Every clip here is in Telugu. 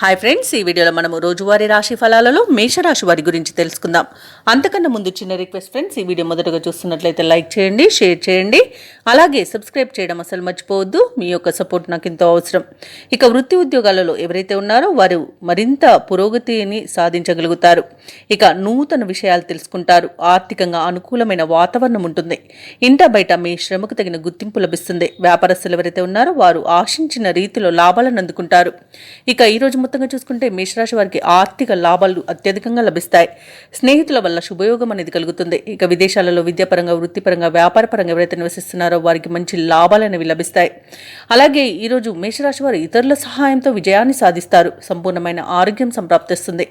హాయ్ ఫ్రెండ్స్, ఈ వీడియోలో మనము రోజువారీ రాశి ఫలాలలో మేషరాశి వారి గురించి తెలుసుకుందాం. అంతకన్నా ముందు చిన్న రిక్వెస్ట్ ఫ్రెండ్స్, ఈ వీడియో మొదటగా చూస్తున్నట్లయితే లైక్ చేయండి, షేర్ చేయండి, అలాగే సబ్స్క్రైబ్ చేయడం అసలు మర్చిపోవద్దు. మీ యొక్క సపోర్ట్ నాకు ఎంతో అవసరం. ఇక వృత్తి ఉద్యోగాలలో ఎవరైతే ఉన్నారో వారు మరింత పురోగతిని సాధించగలుగుతారు. ఇక నూతన విషయాలు తెలుసుకుంటారు. ఆర్థికంగా అనుకూలమైన వాతావరణం ఉంటుంది. ఇంట బయట మీ శ్రమకు తగిన గుర్తింపు లభిస్తుంది. వ్యాపారస్తులు ఎవరైతే ఉన్నారో వారు ఆశించిన రీతిలో లాభాలను అందుకుంటారు. ఇక ఈరోజు మొత్తంగా చూసుకుంటే మేషరాశి వారికి ఆర్థిక లాభాలు అత్యధికంగా లభిస్తాయి. స్నేహితుల వల్ల శుభయోగం అనేది కలుగుతుంది. ఇక విదేశాలలో విద్యాపరంగా, వృత్తిపరంగా, వ్యాపారపరంగా ఎవరైతే నివసిస్తున్నారో వారికి మంచి లాభాలు అనేవి లభిస్తాయి. అలాగే ఈరోజు మేషరాశి వారు ఇతరుల సహాయంతో విజయాన్ని సాధిస్తారు. సంపూర్ణమైన ఆరోగ్యం సంప్రాప్తిస్తుంది.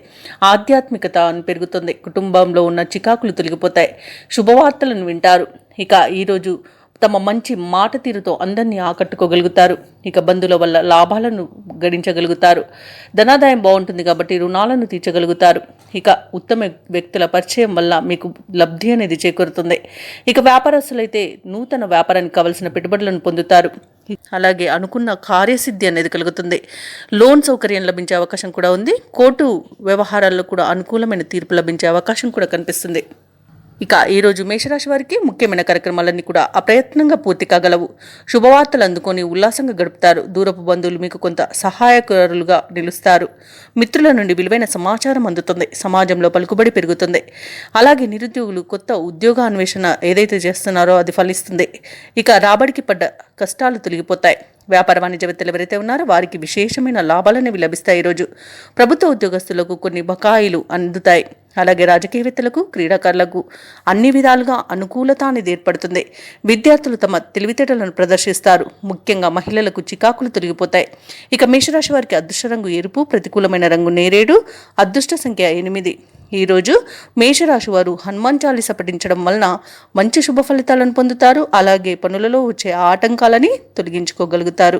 ఆధ్యాత్మికత పెరుగుతుంది. కుటుంబంలో ఉన్న చికాకులు తొలగిపోతాయి. శుభవార్తలను వింటారు. ఇక ఈరోజు తమ మంచి మాట తీరుతో అందరినీ ఆకట్టుకోగలుగుతారు. ఇక బంధువుల వల్ల లాభాలను గడించగలుగుతారు. ధనాదాయం బాగుంటుంది కాబట్టి రుణాలను తీర్చగలుగుతారు. ఇక ఉత్తమ వ్యక్తుల పరిచయం వల్ల మీకు లబ్ధి అనేది చేకూరుతుంది. ఇక వ్యాపారస్తులైతే నూతన వ్యాపారానికి కావలసిన పెట్టుబడులను పొందుతారు. అలాగే అనుకున్న కార్యసిద్ధి అనేది కలుగుతుంది. లోన్ సౌకర్యం లభించే అవకాశం కూడా ఉంది. కోర్టు వ్యవహారాల్లో కూడా అనుకూలమైన తీర్పు లభించే అవకాశం కూడా కనిపిస్తుంది. ఇక ఈరోజు మేషరాశి వారికి ముఖ్యమైన కార్యక్రమాలన్నీ కూడా అప్రయత్నంగా పూర్తి కాగలవు. శుభవార్తలు అందుకొని ఉల్లాసంగా గడుపుతారు. దూరపు బంధువులు మీకు కొంత సహాయకులుగా నిలుస్తారు. మిత్రుల నుండి విలువైన సమాచారం అందుతుంది. సమాజంలో పలుకుబడి పెరుగుతుంది. అలాగే నిరుద్యోగులు కొత్త ఉద్యోగ అన్వేషణ ఏదైతే చేస్తున్నారో అది ఫలిస్తుంది. ఇక రాబడికి పడ్డ కష్టాలు తొలగిపోతాయి. వ్యాపార వాణిజ్యవేత్తలు ఎవరైతే ఉన్నారో వారికి విశేషమైన లాభాలనేవి లభిస్తాయి. ఈరోజు ప్రభుత్వ ఉద్యోగస్తులకు కొన్ని బకాయిలు అందుతాయి. అలాగే రాజకీయవేత్తలకు, క్రీడాకారులకు అన్ని విధాలుగా అనుకూలత అనేది ఏర్పడుతుంది. విద్యార్థులు తమ తెలివితేటలను ప్రదర్శిస్తారు. ముఖ్యంగా మహిళలకు చికాకులు తొలగిపోతాయి. ఇక మేషరాశి వారికి అదృష్ట రంగు ఎరుపు, ప్రతికూలమైన రంగు నేరేడు, అదృష్ట సంఖ్య 8. ఈరోజు మేషరాశి వారు హనుమాన్ చాలీస పఠించడం వలన మంచి శుభ ఫలితాలను పొందుతారు. అలాగే పనులలో వచ్చే ఆటంకాలని తొలగించుకోగలుగుతారు.